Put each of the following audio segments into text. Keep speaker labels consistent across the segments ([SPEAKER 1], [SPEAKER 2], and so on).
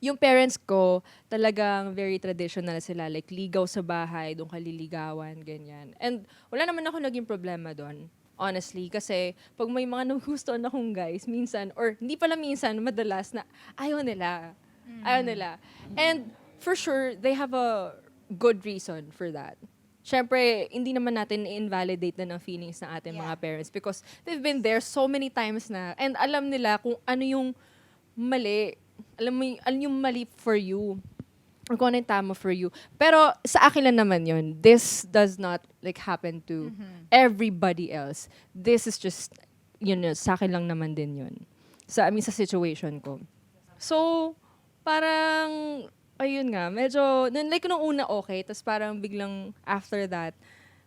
[SPEAKER 1] yung parents ko, talagang very traditional sila. Like, ligaw sa bahay, doon ka liligawan, ganyan. And wala naman ako naging problema doon. Honestly, kasi pag may mga nagustuhan akong guys, minsan, or hindi pala minsan, madalas na ayaw nila. Ayaw nila. And for sure, they have a good reason for that. Siyempre, hindi naman natin i-invalidate na ng feelings ng ating mga parents because they've been there so many times na and alam nila kung ano yung mali. Alam yung mali for you. Or kung ano yung tama for you. Pero sa akin lang naman yun. This does not like happen to everybody else. This is just, yun, sa akin lang naman din yun. Sa situation ko. So, parang, ayun nga, medyo, like nung una okay, tapos parang biglang after that,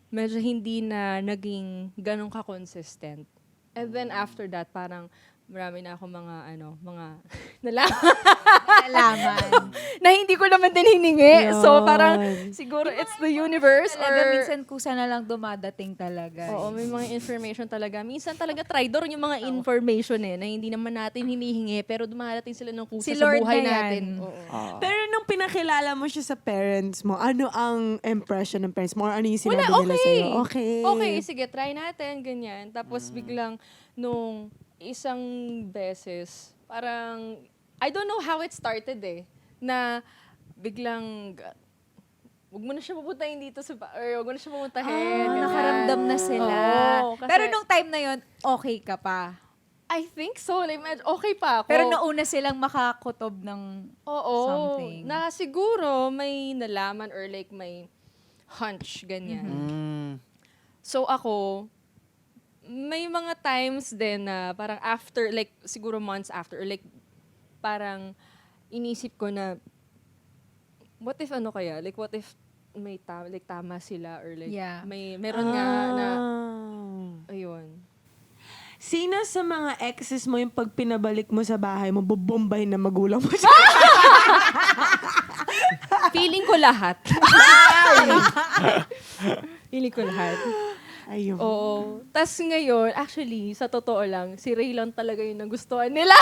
[SPEAKER 1] medyo hindi na naging ganun ka-consistent. And then after that, parang marami na ako mga
[SPEAKER 2] Nalaman.
[SPEAKER 1] na hindi ko naman din hiningi. So parang siguro it's the universe
[SPEAKER 2] Talaga,
[SPEAKER 1] or
[SPEAKER 2] minsan kusa na lang dumadating talaga.
[SPEAKER 1] oo, may mga information talaga. Minsan talaga traitor yung mga information na hindi naman natin hinihingi pero dumadating sila ng kusa
[SPEAKER 2] Si
[SPEAKER 1] sa
[SPEAKER 2] Lord
[SPEAKER 1] buhay
[SPEAKER 2] na yan.
[SPEAKER 1] natin. Oo.
[SPEAKER 3] Pero nung pinakilala mo siya sa parents mo, ano ang impression ng parents mo? Or ano yung sinabi
[SPEAKER 1] Wala,
[SPEAKER 3] nila sa'yo? Okay.
[SPEAKER 1] Okay, sige, try natin, ganyan. Tapos biglang, nung isang beses, parang, I don't know how it started na biglang, wag mo na siya pupuntahin dito or wag mo na siya pupuntahin. ganyan.
[SPEAKER 2] Nakaramdam na sila.
[SPEAKER 1] Oo, kasi-
[SPEAKER 2] Pero nung time na yon okay ka pa.
[SPEAKER 1] I think so. Like, okay pa ako.
[SPEAKER 2] Pero nauna silang makakutob ng
[SPEAKER 1] Oo.
[SPEAKER 2] something.
[SPEAKER 1] Na siguro may nalaman or like may hunch, ganyan. So ako, may mga times din na parang after, like siguro months after, or like parang inisip ko na, what if ano kaya? Like what if may tama sila or like
[SPEAKER 2] Yeah.
[SPEAKER 1] meron nga na, ayun.
[SPEAKER 3] Sino sa mga exes mo yung pag pinabalik mo sa bahay mo, bubombahin na magulang mo siya?
[SPEAKER 1] Feeling ko lahat. Feeling ko lahat.
[SPEAKER 3] Ayun.
[SPEAKER 1] Oo. Tapos ngayon, actually, sa totoo lang, si Ray lang talaga yung nagustuhan nila.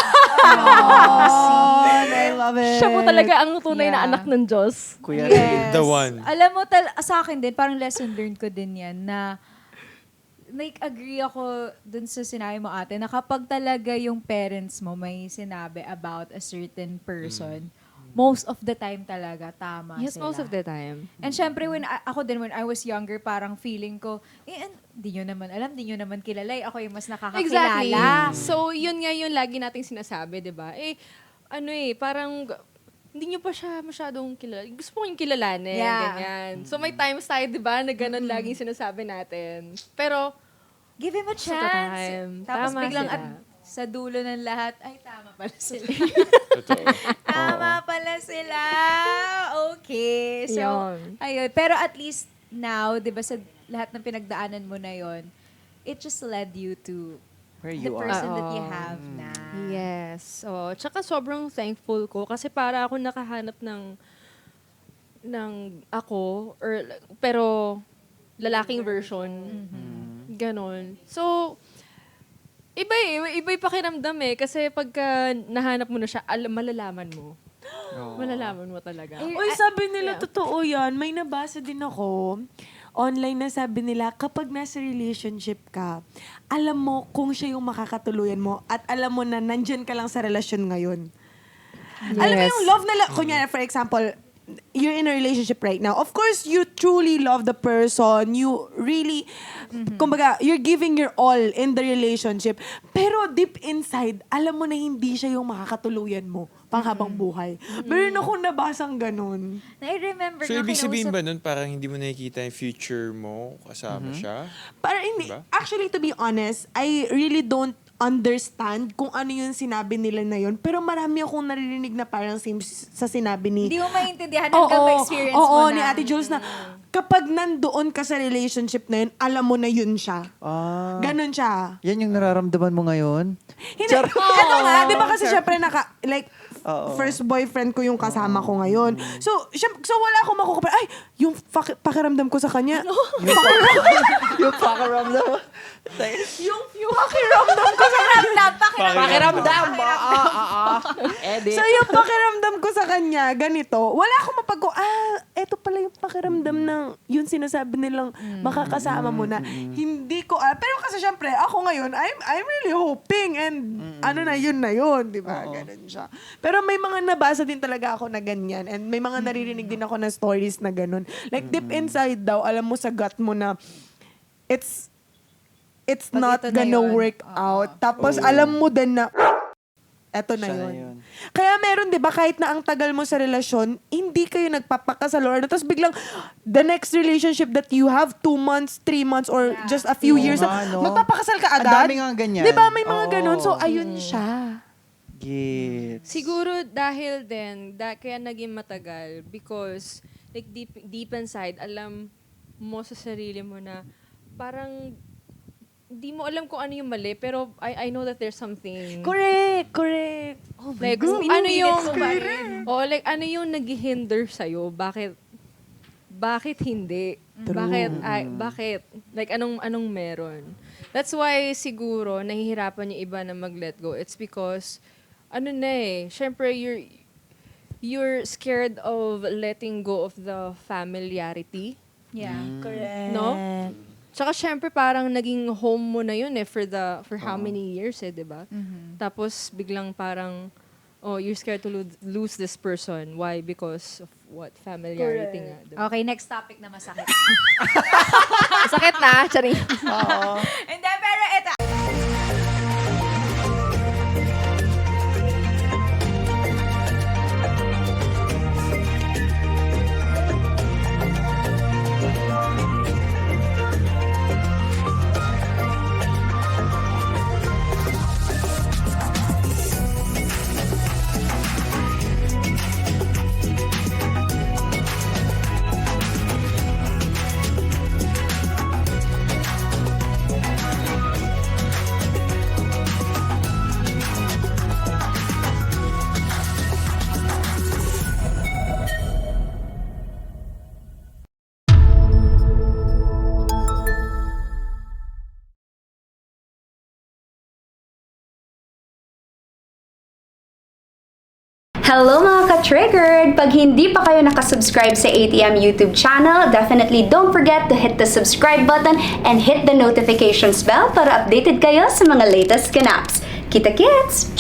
[SPEAKER 3] I love it.
[SPEAKER 1] Siya po talaga ang tunay na
[SPEAKER 2] Yeah.
[SPEAKER 1] anak ng Diyos.
[SPEAKER 4] Kuya
[SPEAKER 2] Yes.
[SPEAKER 4] The one.
[SPEAKER 2] Alam mo, sa akin din, parang lesson learned ko din yan na like, agree ako dun sa sinabi mo ate na kapag talaga yung parents mo may sinabi about a certain person, most of the time talaga tama
[SPEAKER 1] Yes,
[SPEAKER 2] sila.
[SPEAKER 1] most of the time.
[SPEAKER 2] And syempre, when I was younger, parang feeling ko, di nyo naman alam, di nyo naman kilala, ako yung mas nakakakilala.
[SPEAKER 1] Exactly. So, yun nga yung lagi nating sinasabi, di ba? Parang hindi nyo pa siya masyadong kilala. Gusto ko yung kilalanin,
[SPEAKER 2] Yeah.
[SPEAKER 1] ganyan. So, may times tayo, di ba, na ganun laging sinasabi natin. Pero,
[SPEAKER 2] Give him a
[SPEAKER 1] Most of the
[SPEAKER 2] chance.
[SPEAKER 1] time.
[SPEAKER 2] Tapos
[SPEAKER 1] Tama
[SPEAKER 2] biglang
[SPEAKER 1] sila.
[SPEAKER 2] sa dulo ng lahat, ay, tama pala sila.
[SPEAKER 4] Totoo.
[SPEAKER 2] Tama pala sila. Okay. So,
[SPEAKER 1] Yun.
[SPEAKER 2] ayun. Pero at least now, di ba, sa lahat ng pinagdaanan mo na yon, it just led you to
[SPEAKER 4] Where
[SPEAKER 2] the
[SPEAKER 4] you are.
[SPEAKER 2] person that you
[SPEAKER 1] Oo.
[SPEAKER 2] have na.
[SPEAKER 1] yes. Oh, tsaka sobrang thankful ko kasi para ako nakahanap ng ako, pero lalaking version. Ganon. So, iba yung pakiramdam kasi pagka nahanap mo na siya, malalaman mo. Malalaman mo talaga.
[SPEAKER 3] Uy, sabi nila, totoo yan. May nabasa din ako. Online na sabi nila, kapag nasa relationship ka, alam mo kung siya yung makakatuluyan mo at alam mo na nandyan ka lang sa relasyon ngayon. Alam mo
[SPEAKER 1] Yes.
[SPEAKER 3] yung love na, kunyari, for example, you're in a relationship right now. Of course, you truly love the person. You really, kumbaga, you're giving your all in the relationship. Pero deep inside, alam mo na hindi siya yung makakatuluyan mo panghabang buhay. Meron akong nabasang ganun.
[SPEAKER 2] I-remember
[SPEAKER 4] So,
[SPEAKER 2] nga
[SPEAKER 4] ibig sabihin
[SPEAKER 2] kinausap-
[SPEAKER 4] ba nun, parang hindi mo nakikita yung future mo kasama siya?
[SPEAKER 3] Para hindi,
[SPEAKER 4] Diba?
[SPEAKER 3] actually, to be honest, I really don't understand kung ano yung sinabi nila na yun. Pero marami akong naririnig na parang same sa sinabi ni...
[SPEAKER 2] Hindi mo maintindihan hanggang ma-experience mo na.
[SPEAKER 3] ni Ate Jules na kapag nandoon ka sa relationship na yun, alam mo na yun siya.
[SPEAKER 5] Ah,
[SPEAKER 3] Ganon siya.
[SPEAKER 5] yan yung nararamdaman mo ngayon?
[SPEAKER 3] Hindi, eto nga, di ba kasi syempre
[SPEAKER 5] Oo.
[SPEAKER 3] first boyfriend ko yung kasama ko ngayon. So wala akong makukupal. Ay, yung pakiramdam ko sa kanya.
[SPEAKER 5] Yung pakiramdam.
[SPEAKER 3] Yung pakiramdam ko sa
[SPEAKER 1] Pakiramdam.
[SPEAKER 3] So yung pakiramdam ko sa kanya, ganito, wala akong eto pala yung pakiramdam ng yung sinasabi nilang makakasama mo na. Hindi ko, pero kasi syempre, ako ngayon, I'm really hoping and yun na yun, di ba? Ganun siya. Pero may mga nabasa din talaga ako na ganyan and may mga naririnig din ako na stories na ganun. Like deep inside daw, alam mo sa gut mo na it's
[SPEAKER 2] Pag
[SPEAKER 3] not
[SPEAKER 2] ito na
[SPEAKER 3] gonna
[SPEAKER 2] yun.
[SPEAKER 3] work out. Tapos alam mo din na eto na
[SPEAKER 5] Siya na
[SPEAKER 3] yun.
[SPEAKER 5] yun.
[SPEAKER 3] Kaya meron 'di ba kahit na ang tagal mo sa relasyon, hindi kayo nagpapakasal or tapos biglang the next relationship that you have 2 months, 3 months or just a few
[SPEAKER 5] Oo
[SPEAKER 3] years,
[SPEAKER 5] nga, no?
[SPEAKER 3] magpapakasal ka
[SPEAKER 5] Ang
[SPEAKER 3] agad.
[SPEAKER 5] dami nga ganyan.
[SPEAKER 3] 'Di ba may mga
[SPEAKER 5] Oo.
[SPEAKER 3] ganun? So ayun siya.
[SPEAKER 5] Gets.
[SPEAKER 1] Siguro dahil din, kaya naging matagal because like deep inside, alam mo sa sarili mo na parang di mo alam kung ano yung mali, pero I know that there's something.
[SPEAKER 3] Correct.
[SPEAKER 1] Like,
[SPEAKER 2] God.
[SPEAKER 1] ano yung,
[SPEAKER 2] Pinupilit mo ba rin?
[SPEAKER 1] like, ano yung nag-hinder sa'yo? Bakit hindi? Bakit? Like, anong meron? That's why, siguro, nahihirapan yung iba na mag-let go. It's because, syempre, you're scared of letting go of the familiarity.
[SPEAKER 2] Yeah.
[SPEAKER 3] Correct.
[SPEAKER 1] No? Tsaka syempre parang naging home mo na yun for how many years 'di ba? Tapos biglang parang you're scared to lose this person. Why? Because of what? Familiarity nga. Diba?
[SPEAKER 2] Okay, next topic na masakit.
[SPEAKER 1] Sakit na, charing.
[SPEAKER 2] Hindi, pero ito.
[SPEAKER 6] Hello mga ka-triggered! Pag hindi pa kayo nakasubscribe sa ATM YouTube channel, definitely don't forget to hit the subscribe button and hit the notifications bell para updated kayo sa mga latest ganaps. Kita kits!